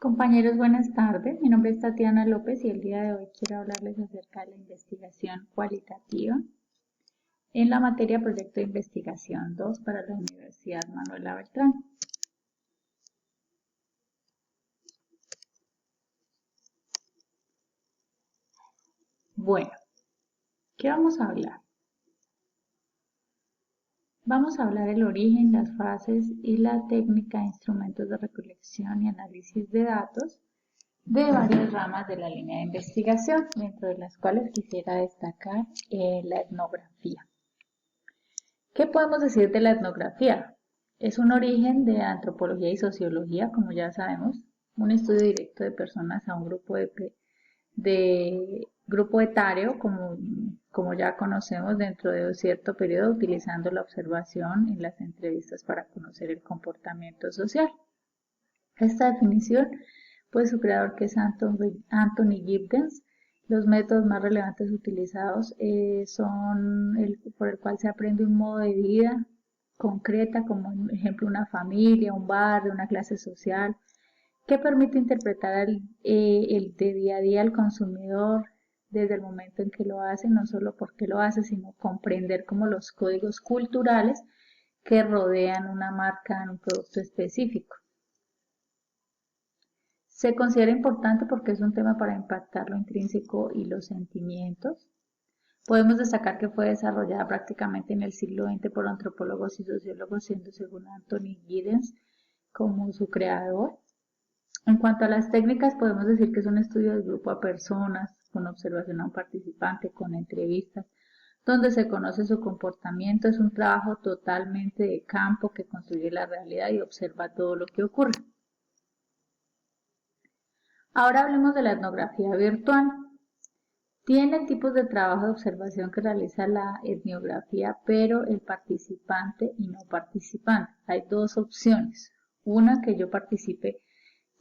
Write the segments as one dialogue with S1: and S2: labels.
S1: Compañeros, buenas tardes. Mi nombre es Tatiana López y el día de hoy quiero hablarles acerca de la investigación cualitativa en la materia Proyecto de Investigación 2 para la Universidad Manuela Beltrán. Bueno, ¿qué vamos a hablar? Vamos a hablar del origen, las fases y la técnica de instrumentos de recolección y análisis de datos de varias ramas de la línea de investigación, dentro de las cuales quisiera destacar la etnografía. ¿Qué podemos decir de la etnografía? Es un origen de antropología y sociología, como ya sabemos, un estudio directo de personas a un grupo etario, como ya conocemos, dentro de un cierto periodo, utilizando la observación en las entrevistas para conocer el comportamiento social. Esta definición, pues su creador, que es Anthony Giddens. Los métodos más relevantes utilizados son por el cual se aprende un modo de vida concreta, como por ejemplo una familia, un barrio, una clase social, que permite interpretar el de día a día al consumidor desde el momento en que lo hace, no solo porque lo hace, sino comprender como los códigos culturales que rodean una marca en un producto específico. Se considera importante porque es un tema para impactar lo intrínseco y los sentimientos. Podemos destacar que fue desarrollada prácticamente en el siglo XX por antropólogos y sociólogos, siendo según Anthony Giddens como su creador. En cuanto a las técnicas, podemos decir que es un estudio de grupo a personas, con observación a un participante, con entrevistas, donde se conoce su comportamiento. Es un trabajo totalmente de campo que construye la realidad y observa todo lo que ocurre. Ahora hablemos de la etnografía virtual. Tiene tipos de trabajo de observación que realiza la etnografía, pero el participante y no participante. Hay dos opciones. Una, que yo participe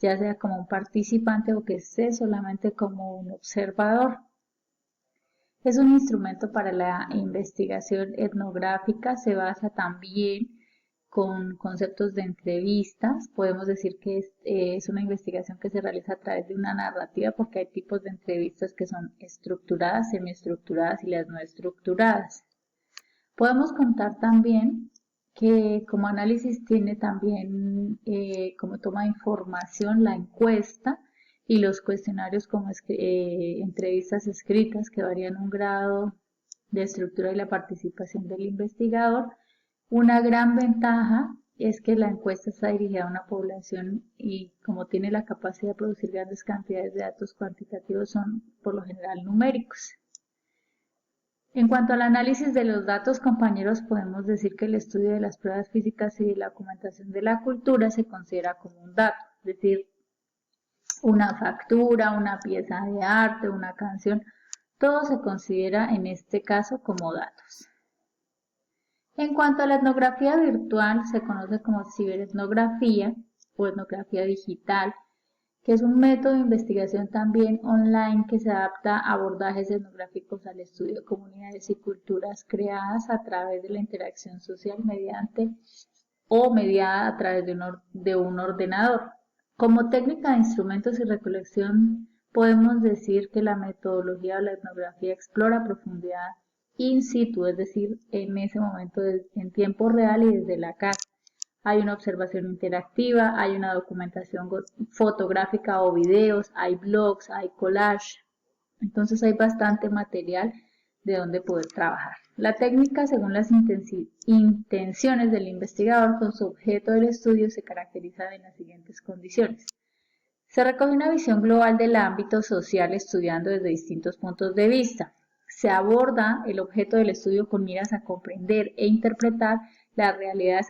S1: ya sea como un participante o que esté solamente como un observador. Es un instrumento para la investigación etnográfica, se basa también con conceptos de entrevistas. Podemos decir que es una investigación que se realiza a través de una narrativa, porque hay tipos de entrevistas que son estructuradas, semiestructuradas y las no estructuradas. Podemos contar también que como análisis tiene también como toma de información la encuesta y los cuestionarios como entrevistas escritas, que varían un grado de estructura y la participación del investigador. Una gran ventaja es que la encuesta está dirigida a una población y como tiene la capacidad de producir grandes cantidades de datos cuantitativos, son por lo general numéricos. En cuanto al análisis de los datos, compañeros, podemos decir que el estudio de las pruebas físicas y de la documentación de la cultura se considera como un dato, es decir, una factura, una pieza de arte, una canción, todo se considera en este caso como datos. En cuanto a la etnografía virtual, se conoce como ciberetnografía o etnografía digital, que es un método de investigación también online que se adapta a abordajes etnográficos al estudio de comunidades y culturas creadas a través de la interacción social mediada a través de un ordenador. Como técnica de instrumentos y recolección, podemos decir que la metodología de la etnografía explora a profundidad in situ, es decir, en ese momento en tiempo real y desde la casa. Hay una observación interactiva, hay una documentación fotográfica o videos, hay blogs, hay collage. Entonces hay bastante material de donde poder trabajar. La técnica, según las intenciones del investigador con su objeto del estudio, se caracteriza en las siguientes condiciones. Se recoge una visión global del ámbito social estudiando desde distintos puntos de vista. Se aborda el objeto del estudio con miras a comprender e interpretar las realidades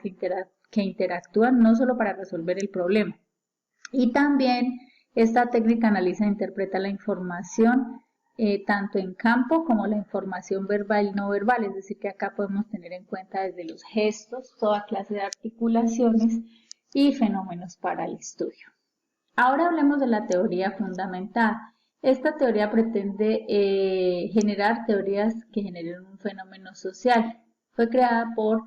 S1: que interactúan no solo para resolver el problema. Y también esta técnica analiza e interpreta la información tanto en campo como la información verbal y no verbal, es decir, que acá podemos tener en cuenta desde los gestos, toda clase de articulaciones y fenómenos para el estudio. Ahora hablemos de la teoría fundamental. Esta teoría pretende generar teorías que generen un fenómeno social. Fue creada por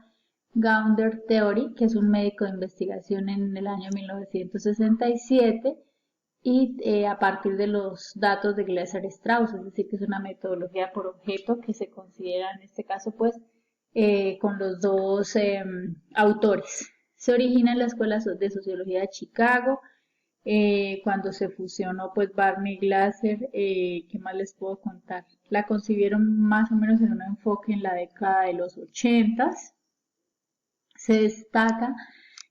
S1: Gaunder Theory, que es un médico de investigación en el año 1967, y a partir de los datos de Gleiser-Strauss, es decir, que es una metodología por objeto que se considera en este caso pues con los dos autores. Se origina en la Escuela de Sociología de Chicago, cuando se fusionó pues Barney y Glasser. ¿Qué más les puedo contar? La concibieron más o menos en un enfoque en la década de los 80s. Se destaca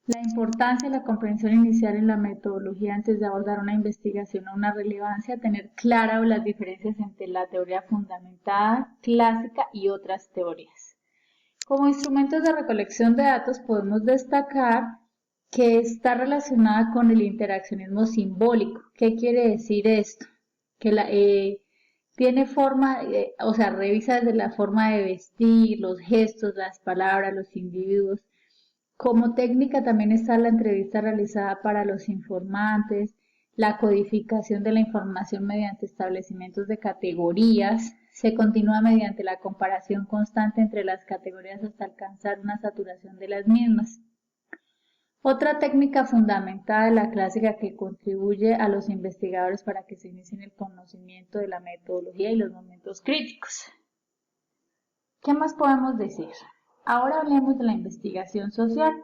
S1: la importancia de la comprensión inicial en la metodología antes de abordar una investigación o una relevancia, tener claras las diferencias entre la teoría fundamentada, clásica y otras teorías. Como instrumentos de recolección de datos podemos destacar que está relacionada con el interaccionismo simbólico. ¿Qué quiere decir esto? Que tiene forma, o sea, revisa desde la forma de vestir, los gestos, las palabras, los individuos. Como técnica también está la entrevista realizada para los informantes, la codificación de la información mediante establecimientos de categorías. Se continúa mediante la comparación constante entre las categorías hasta alcanzar una saturación de las mismas. Otra técnica fundamental de la clásica que contribuye a los investigadores para que se inicien el conocimiento de la metodología y los momentos críticos. ¿Qué más podemos decir? Ahora hablemos de la investigación social.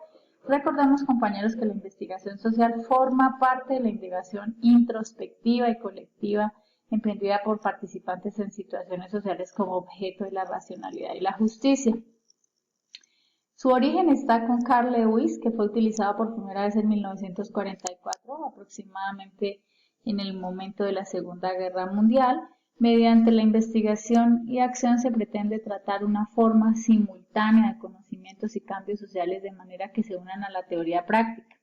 S1: Recordemos, compañeros, que la investigación social forma parte de la investigación introspectiva y colectiva emprendida por participantes en situaciones sociales como objeto de la racionalidad y la justicia. Su origen está con Carl Lewis, que fue utilizado por primera vez en 1944, aproximadamente en el momento de la Segunda Guerra Mundial. Mediante la investigación y acción se pretende tratar una forma simultánea de conocimientos y cambios sociales de manera que se unan a la teoría práctica.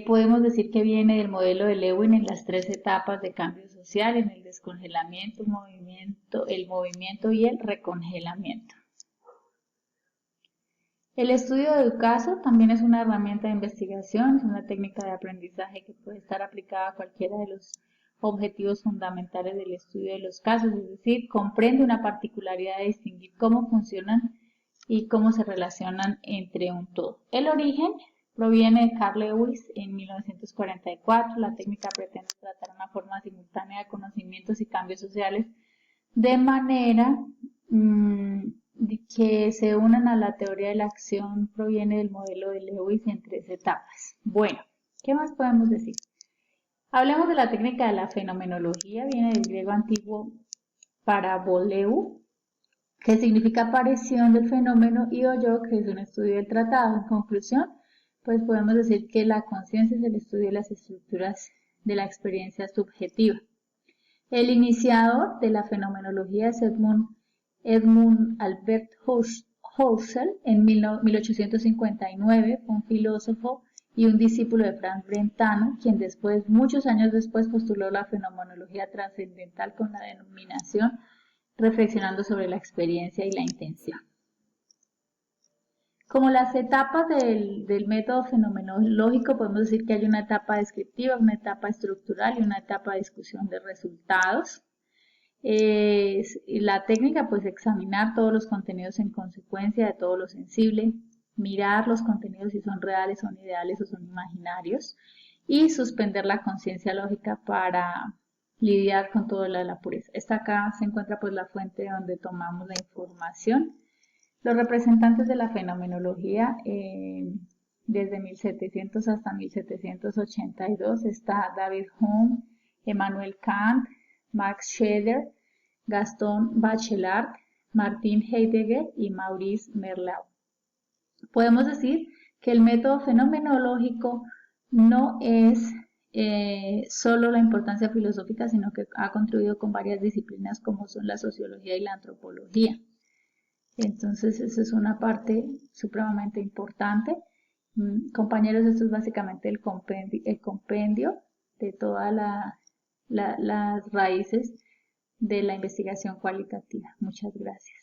S1: Podemos decir que viene del modelo de Lewin en las tres etapas de cambio social, en el descongelamiento, el movimiento y el recongelamiento. El estudio de caso también es una herramienta de investigación, es una técnica de aprendizaje que puede estar aplicada a cualquiera de los objetivos fundamentales del estudio de los casos, es decir, comprende una particularidad de distinguir cómo funcionan y cómo se relacionan entre un todo. El origen proviene de Carl Lewis en 1944. La técnica pretende tratar una forma simultánea de conocimientos y cambios sociales de manera que se unan a la teoría de la acción. Proviene del modelo de Lewis en tres etapas. Bueno, ¿qué más podemos decir? Hablemos de la técnica de la fenomenología. Viene del griego antiguo paraboleu, que significa aparición del fenómeno, y hoyo, que es un estudio del tratado. En conclusión, pues podemos decir que la conciencia es el estudio de las estructuras de la experiencia subjetiva. El iniciador de la fenomenología es Edmund Albert Husserl. En 1859 fue un filósofo y un discípulo de Franz Brentano, quien muchos años después, postuló la fenomenología trascendental con la denominación reflexionando sobre la experiencia y la intención. Como las etapas del método fenomenológico, podemos decir que hay una etapa descriptiva, una etapa estructural y una etapa de discusión de resultados. La técnica, pues, examinar todos los contenidos en consecuencia de todo lo sensible, mirar los contenidos si son reales, son ideales o son imaginarios, y suspender la conciencia lógica para lidiar con todo lo de la pureza. Esta acá se encuentra pues la fuente donde tomamos la información. Los representantes de la fenomenología desde 1700 hasta 1782 está David Hume, Immanuel Kant, Max Scheler, Gaston Bachelard, Martin Heidegger y Maurice Merleau. Podemos decir que el método fenomenológico no es solo la importancia filosófica, sino que ha contribuido con varias disciplinas como son la sociología y la antropología. Entonces, eso es una parte supremamente importante. Compañeros, esto es básicamente el compendio de todas las raíces de la investigación cualitativa. Muchas gracias.